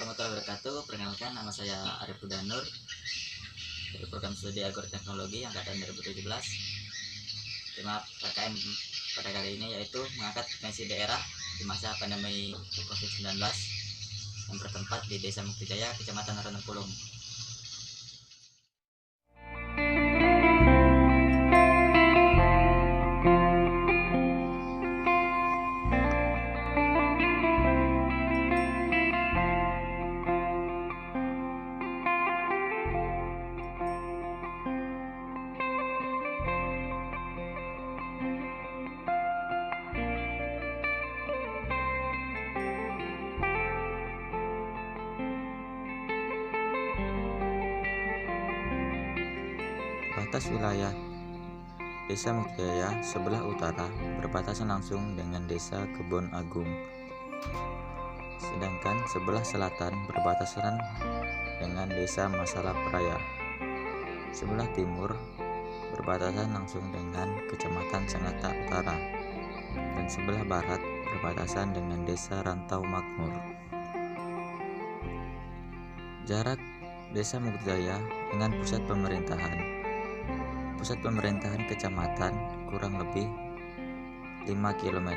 warahmatullahi wabarakatuh. Perkenalkan, nama saya Arif Hudanur dari program studi Agroteknologi angkatan 2017. Tema PKM pada kali ini yaitu mengangkat potensi daerah di masa pandemi COVID-19 yang bertempat di Desa Muktijaya, Kecamatan Renepulung. Batas wilayah Desa Muktijaya sebelah utara berbatasan langsung dengan Desa Kebon Agung, sedangkan sebelah selatan berbatasan dengan Desa Masalah Peraya. Sebelah timur berbatasan langsung dengan Kecamatan Sangatta Utara, dan sebelah barat berbatasan dengan Desa Rantau Makmur. Jarak Desa Muktijaya dengan pusat pemerintahan kecamatan kurang lebih 5 km.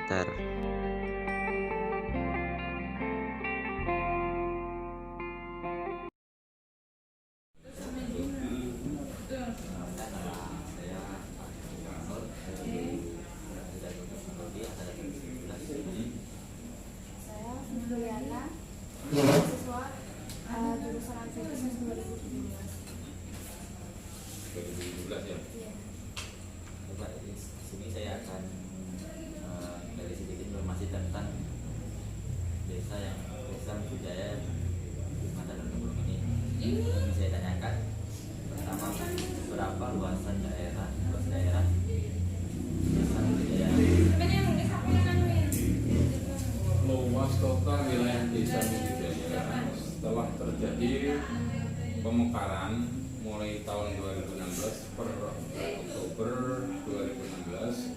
Saya Juliana, mahasiswa jurusan Agribisnis 2017. 2017 ya. Iya. Coba di sini saya akan dari sedikit informasi tentang Desa Muktijaya di Kecamatan Renepulung ini. Yang saya tanyakan, pertama, berapa luas daerah Desa Muktijaya? Luas total wilayah Desa Muktijaya setelah terjadi pemekaran mulai tahun 2016 per Oktober 2016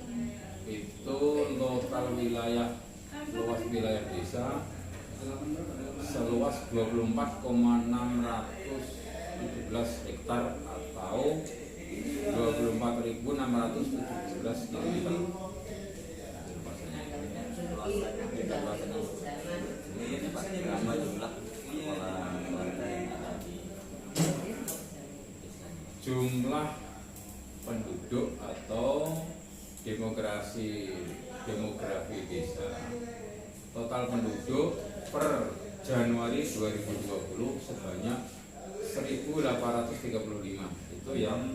itu total luas wilayah desa seluas 24,617 hektar atau 24.617 km. Berapa jumlah kepala keluarga yang ada di Jumlah penduduk atau demografi desa, total penduduk per Januari 2020 sebanyak 1.835. Itu yang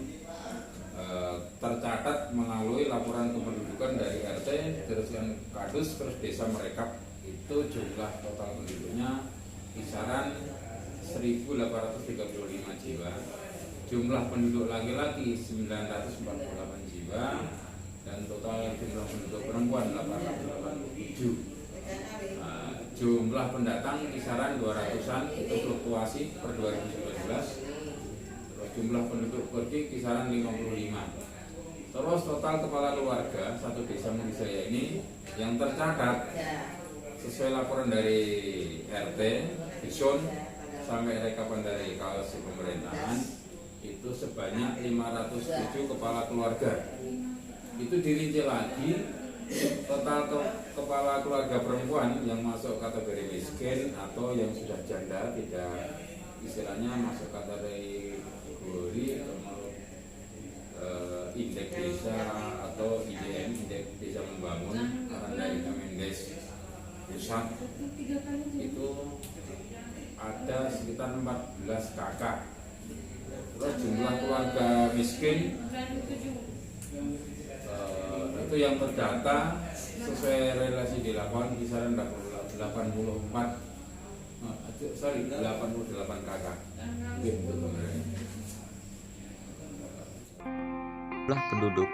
tercatat melalui laporan kependudukan dari RT, terus yang kadus, terus desa merekap. Itu jumlah total penduduknya kisaran 1.835 jiwa. Jumlah penduduk laki-laki 948 jiwa dan total jumlah penduduk perempuan 887. Jumlah pendatang kisaran 200-an, itu fluktuasi per 2019. Terus jumlah penduduk pergi kisaran 55. Terus total kepala keluarga satu Desa Muktijaya ini yang tercatat sesuai laporan dari RT, Dusun sampai rekapan dari KLC pemerintahan itu sebanyak 507 kepala keluarga. Itu dirinci lagi total kepala keluarga perempuan yang masuk kategori miskin atau yang sudah janda, tidak istilahnya masuk kategori atau indeks desa atau IDM, indeks desa membangun karena dari Kemendes pusat itu ada sekitar 14 kakak. Terus jumlah keluarga miskin itu yang terdata sesuai relasi di lapangan kisaran 88 kakak. Jumlah penduduk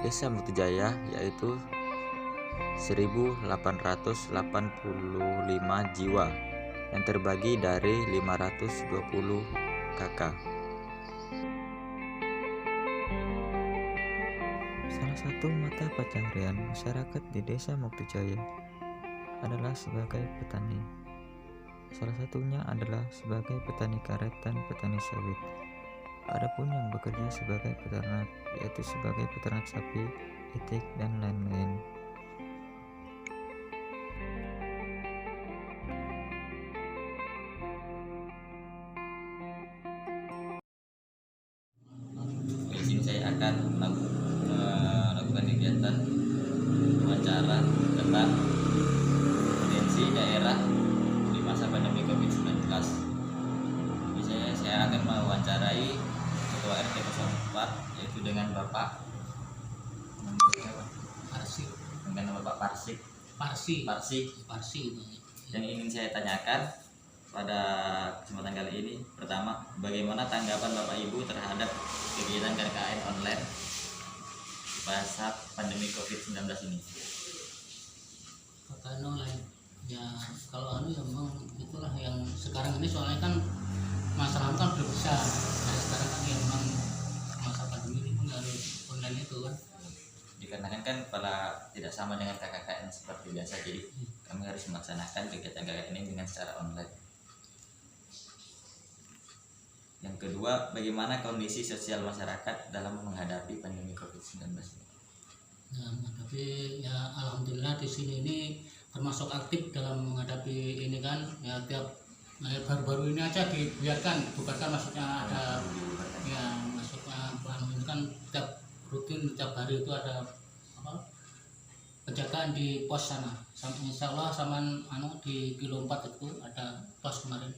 Desa Muktijaya yaitu 1.885 jiwa yang terbagi dari 520 kakak. Salah satu mata pencaharian masyarakat di Desa Muktijaya adalah sebagai petani. Salah satunya adalah sebagai petani karet dan petani sawit. Adapun yang bekerja sebagai peternak, yaitu sebagai peternak sapi, itik, dan lain-lain. Di sini saya akan melakukan kegiatan wawancara tentang potensi daerah di masa pandemi COVID-19. Saya akan mewawancarai Ketua RT 04, yaitu dengan Bapak Parsi, dengan Bapak Parsi. Yang ingin saya tanyakan pada kesempatan kali ini, pertama, bagaimana tanggapan Bapak Ibu terhadap kegiatan KKN online di masa pandemi COVID-19 ini? KKN online ya, kalau ya memang itulah yang sekarang ini, soalnya kan masalah kan udah besar. Nah sekarang kan ya memang masa pandemi ini pun harus online itu kan. Dikarenakan kan pada tidak sama dengan KKN seperti biasa, jadi kami harus melaksanakan kegiatan KKN ini dengan secara online. Yang kedua, bagaimana kondisi sosial masyarakat dalam menghadapi pandemi COVID-19? Nah, tapi ya alhamdulillah di sini ini termasuk aktif dalam menghadapi ini kan. Ya baru-baru ini aja dibiarkan, bukan maksudnya ada ya masuknya plan ini kan tiap rutin tiap hari itu ada penjagaan di pos sana. Insya Allah sama di kilo 4 itu ada pos kemarin.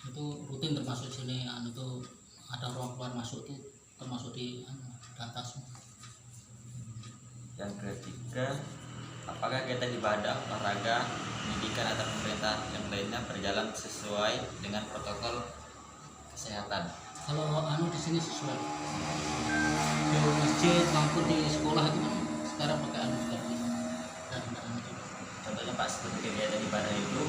Itu rutin termasuk sini, itu ada ruang keluar masuk itu termasuk di data semua. Yang ketiga, apakah kegiatan ibadah, olahraga, pendidikan atau pemerintah yang lainnya berjalan sesuai dengan protokol kesehatan? Kalau di sini sesuai di masjid maupun di sekolah itu kan sekarang pakai seperti itu. Contohnya Pak, seperti kegiatan ibadah itu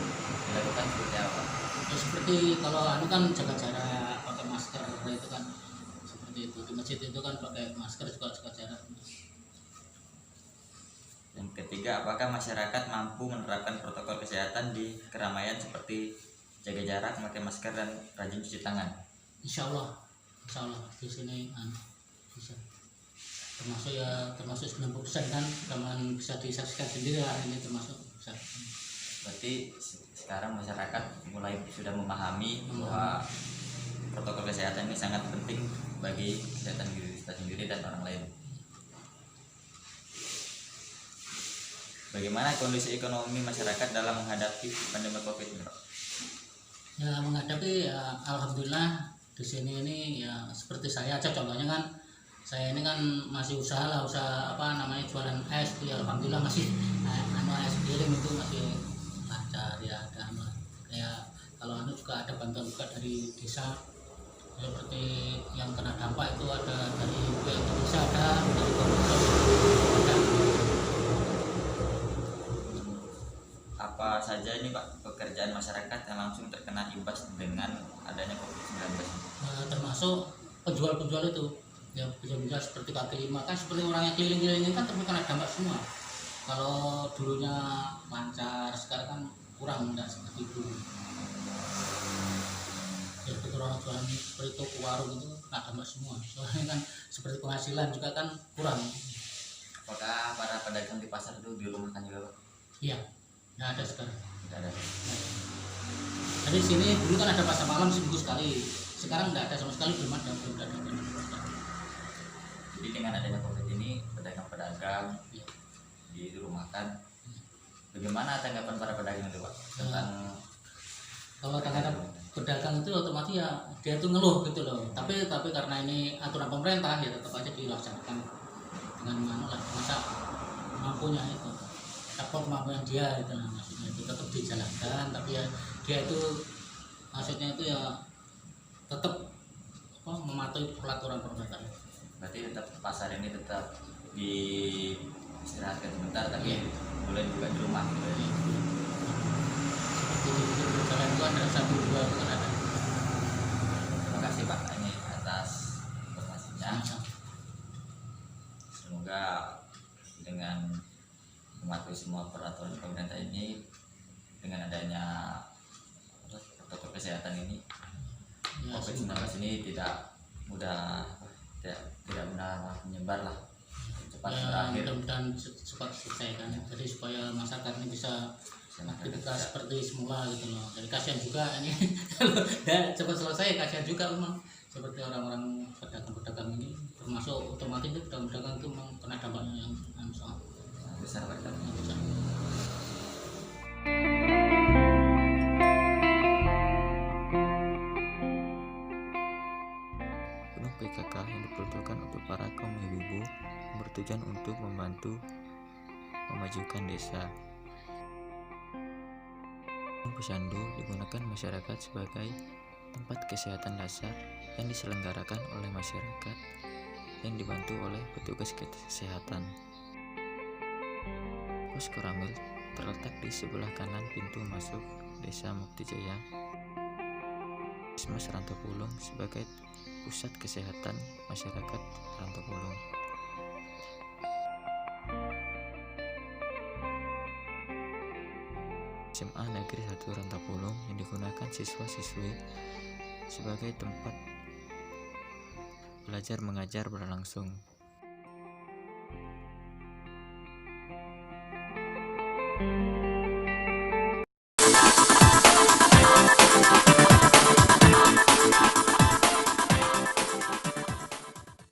dilakukan seperti apa? Ya, seperti kalau kan jaga jarak, pakai masker itu kan seperti itu. Di masjid itu kan pakai masker juga jaga jarak. Yang ketiga, apakah masyarakat mampu menerapkan protokol kesehatan di keramaian seperti jaga jarak, memakai masker, dan rajin cuci tangan? Insya Allah di sini bisa. Termasuk 90% kan, teman bisa disaksikan sendiri lah, ini termasuk bisa. Berarti sekarang masyarakat mulai sudah memahami bahwa protokol kesehatan ini sangat penting bagi kesehatan diri kita sendiri dan orang lain. Bagaimana kondisi ekonomi masyarakat dalam menghadapi pandemi COVID-19? Ya menghadapi ya alhamdulillah di sini ini ya seperti saya aja contohnya kan, saya ini kan masih usaha jualan es itu ya alhamdulillah masih es keliling itu masih lancar ya. Ada kayak kalau juga ada bantuan juga dari desa seperti yang kena dampak itu ada dari Indonesia, ada dari Komunitas ada. Apa saja ini Pak pekerjaan masyarakat yang langsung terkena imbas dengan adanya COVID-19? Termasuk penjual-penjual itu ya, penjual seperti kaki lima kan, seperti orang yang keliling-keliling kan terkena dampak semua. Kalau dulunya lancar, sekarang kan kurang, tidak seperti itu. Ya seperti orang jualan seperti toko warung itu kena dampak semua. Soalnya kan seperti penghasilan juga kan kurang. Apakah para pedagang di pasar itu dirumahkan juga Pak? Iya, nggak ada sekarang. Tidak ada. Jadi sini dulu kan ada pasar malam seminggu sekali. Sekarang nggak ada sama sekali, belum ada. Jadi dengan adanya COVID ini pedagang-pedagang Ya. dirumahkan. Bagaimana tanggapan para pedagang itu Pak tentang Kalau terhadap pedagang itu otomatis ya dia tuh ngeluh gitu loh. Tapi karena ini aturan pemerintah ya tetap aja dilaksanakan dengan masa mampunya itu. Apa kemampuan dia itu maksudnya itu tetap dijalankan, tapi ya dia itu maksudnya itu ya tetap mematuhi peraturan pemerintah. berarti tetap pasar ini tetap di istirahatkan sebentar, tapi boleh juga di rumah gitu ya. Seperti di jalan itu ada 1-2 itu kan ada. Terima kasih Pak ini atas informasinya. Semoga dengan mematuhi semua peraturan pemerintah ini, dengan adanya kesehatan ini, Ya, COVID-19 ini tidak mudah menyebar lah, cepat ya berakhir. mudah-mudahan cepat selesai kan. Jadi supaya masyarakat ini bisa aktivitas seperti semula gitu loh. Jadi kasihan juga ini kalau ya cepat selesai, kasihan juga memang seperti orang-orang pedagang-pedagang ini, termasuk otomatis itu pedagang-pedagang itu memang kena dampaknya yang sangat besar mereka. besar. Gunung PKK yang diperuntukkan untuk para kaum ibu-ibu bertujuan untuk membantu memajukan desa. Gunung Posyandu digunakan masyarakat sebagai tempat kesehatan dasar yang diselenggarakan oleh masyarakat yang dibantu oleh petugas kesehatan. Pos Koramil terletak di sebelah kanan pintu masuk Desa Muktijaya. Puskesmas Rantopulung sebagai pusat kesehatan masyarakat Rantopulung. SMA Negeri 1 Rantopulung yang digunakan siswa-siswi sebagai tempat belajar mengajar berlangsung.